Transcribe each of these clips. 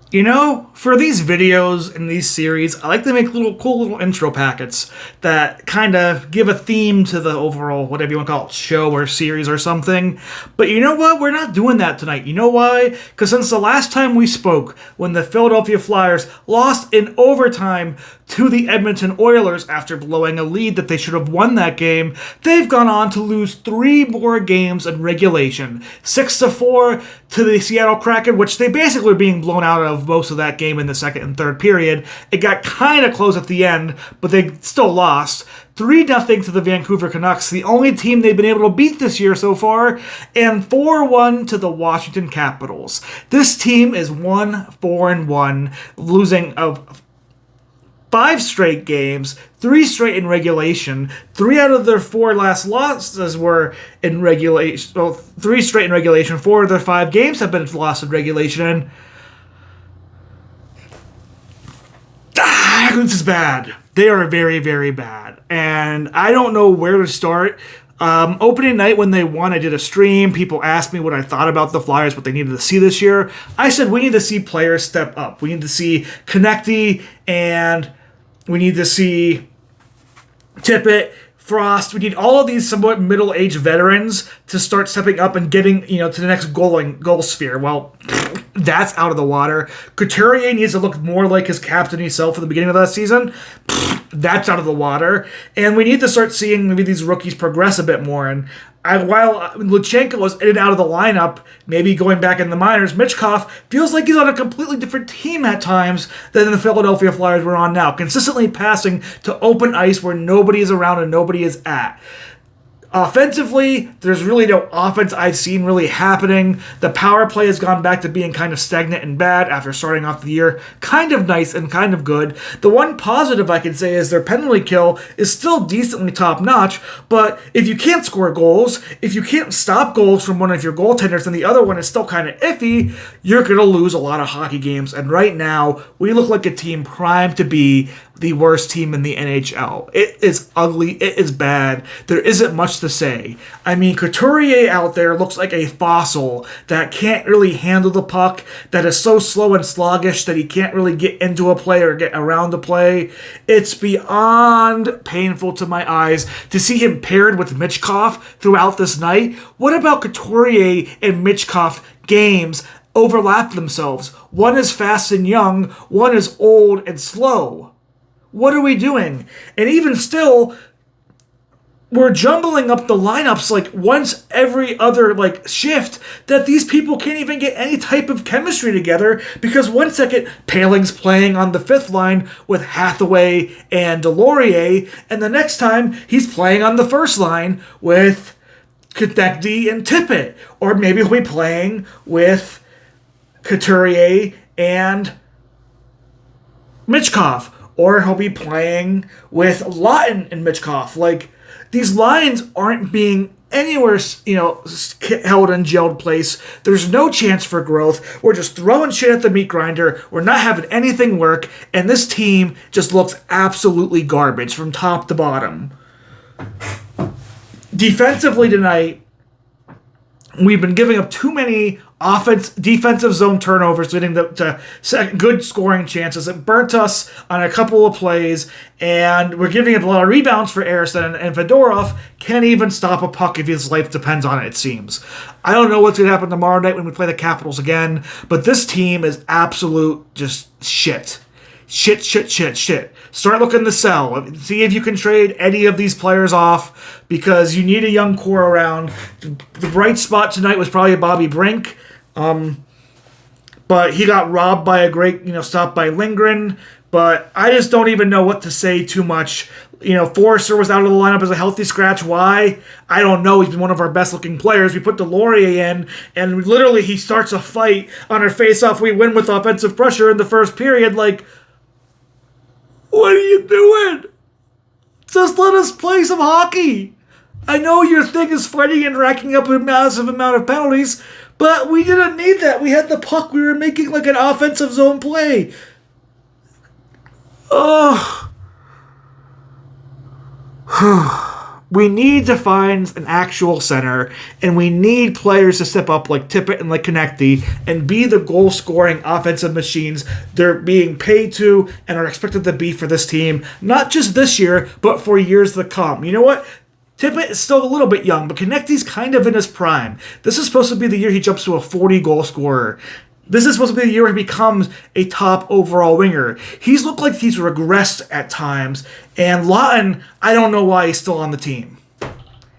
For these videos and these series, I like to make cool little intro packets that kind of give a theme to the overall, whatever you want to call it, show or series or something. But you know what? We're not doing that tonight. You know why? Because since the last time we spoke, when the Philadelphia Flyers lost in overtime to the Edmonton Oilers after blowing a lead that they should have won that game, they've gone on to lose 3 more games in regulation. 6-4 to the Seattle Kraken, which they basically were being blown out of most of that game in the second and third period. It got kind of close at the end, but they still lost. 3-0 to the Vancouver Canucks, the only team they've been able to beat this year so far, and 4-1 to the Washington Capitals. This team is 1-4-1, losing 5 straight games, 3 straight in regulation. 3 out of their 4 last losses were in regulation. Well, 3 straight in regulation. 4 of their 5 games have been lost in regulation. This is bad. They are very, very bad. And I don't know where to start. Opening night when they won, I did a stream. People asked me what I thought about the Flyers, what they needed to see this year. I said we need to see players step up. We need to see Konecny, and we need to see Tippett, Frost. We need all of these somewhat middle-aged veterans to start stepping up and getting, to the next goal sphere. Well, that's out of the water. Couturier needs to look more like his captain self at the beginning of that season. That's out of the water. And we need to start seeing maybe these rookies progress a bit more. And while Luchenko was in and out of the lineup, maybe going back in the minors, Michkov feels like he's on a completely different team at times than the Philadelphia Flyers were on now. Consistently passing to open ice where nobody is around and nobody is at. Offensively, there's really no offense I've seen really happening. The power play has gone back to being kind of stagnant and bad after starting off the year kind of nice and kind of good. The one positive I can say is their penalty kill is still decently top-notch, but if you can't score goals, if you can't stop goals from one of your goaltenders and the other one is still kind of iffy, you're going to lose a lot of hockey games. And right now, we look like a team primed to be the worst team in the NHL. It is ugly. It is bad. There isn't much to say. I mean, Couturier out there looks like a fossil that can't really handle the puck, that is so slow and sluggish that he can't really get into a play or get around the play. It's beyond painful to my eyes to see him paired with Michkov throughout this night. What about Couturier and Michkov games overlap themselves? One is fast and young, one is old and slow. What are we doing? And even still, we're jumbling up the lineups like once every other shift that these people can't even get any type of chemistry together because one second Paling's playing on the 5th line with Hathaway and Delorier, and the next time he's playing on the 1st line with Konecny and Tippett. Or maybe he'll be playing with Couturier and Michkov. Or he'll be playing with Laughton and Michkov. These lines aren't being anywhere, held in gelled place. There's no chance for growth. We're just throwing shit at the meat grinder. We're not having anything work. And this team just looks absolutely garbage from top to bottom. Defensively tonight, we've been giving up too many defensive zone turnovers, leading to good scoring chances. It burnt us on a couple of plays, and we're giving up a lot of rebounds for Arison, and Fedorov can't even stop a puck if his life depends on it seems. I don't know what's going to happen tomorrow night when we play the Capitals again, but this team is absolute just shit. Shit. Start looking to sell. See if you can trade any of these players off because you need a young core around. The bright spot tonight was probably Bobby Brink. But he got robbed by a great, stop by Lindgren. But I just don't even know what to say too much. Forrester was out of the lineup as a healthy scratch. Why? I don't know. He's been one of our best-looking players. We put Delorier in, and literally he starts a fight on our face-off. We win with offensive pressure in the first period. What are you doing? Just let us play some hockey. I know your thing is fighting and racking up a massive amount of penalties, but we didn't need that. We had the puck. We were making an offensive zone play. Ugh. We need to find an actual center, and we need players to step up like Tippett and like Konechny and be the goal-scoring offensive machines they're being paid to and are expected to be for this team, not just this year, but for years to come. You know what? Tippett is still a little bit young, but Konechny's kind of in his prime. This is supposed to be the year he jumps to a 40-goal scorer. This is supposed to be the year he becomes a top overall winger. He's looked like he's regressed at times, and Lawton, I don't know why he's still on the team.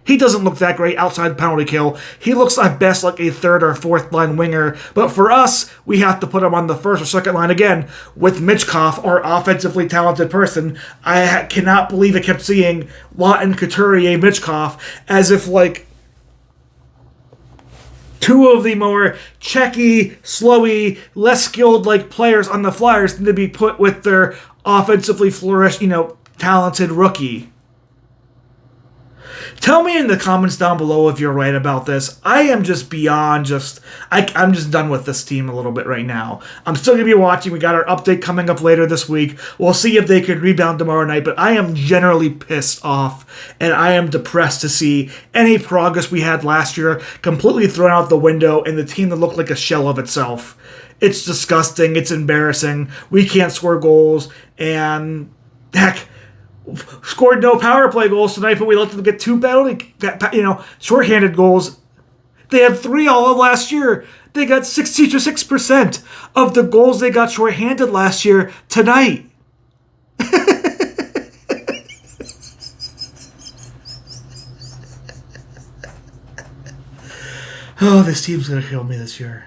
He doesn't look that great outside the penalty kill. He looks at best like a third or fourth line winger, but for us, we have to put him on the first or second line again with Michkov, our offensively talented person. I cannot believe I kept seeing Lawton, Couturier, Michkov as if like two of the more checky, slowy, less skilled like players on the Flyers need to be put with their offensively flourished, talented rookie. Tell me in the comments down below if you're right about this. I am just beyond I'm just done with this team a little bit right now. I'm still going to be watching. We got our update coming up later this week. We'll see if they can rebound tomorrow night, but I am generally pissed off, and I am depressed to see any progress we had last year completely thrown out the window and the team that looked like a shell of itself. It's disgusting. It's embarrassing. We can't score goals, and heck, scored no power play goals tonight, but we let them get two penalty, shorthanded goals. They had 3 all of last year. They got 66% of the goals they got shorthanded last year tonight. Oh, this team's going to kill me this year.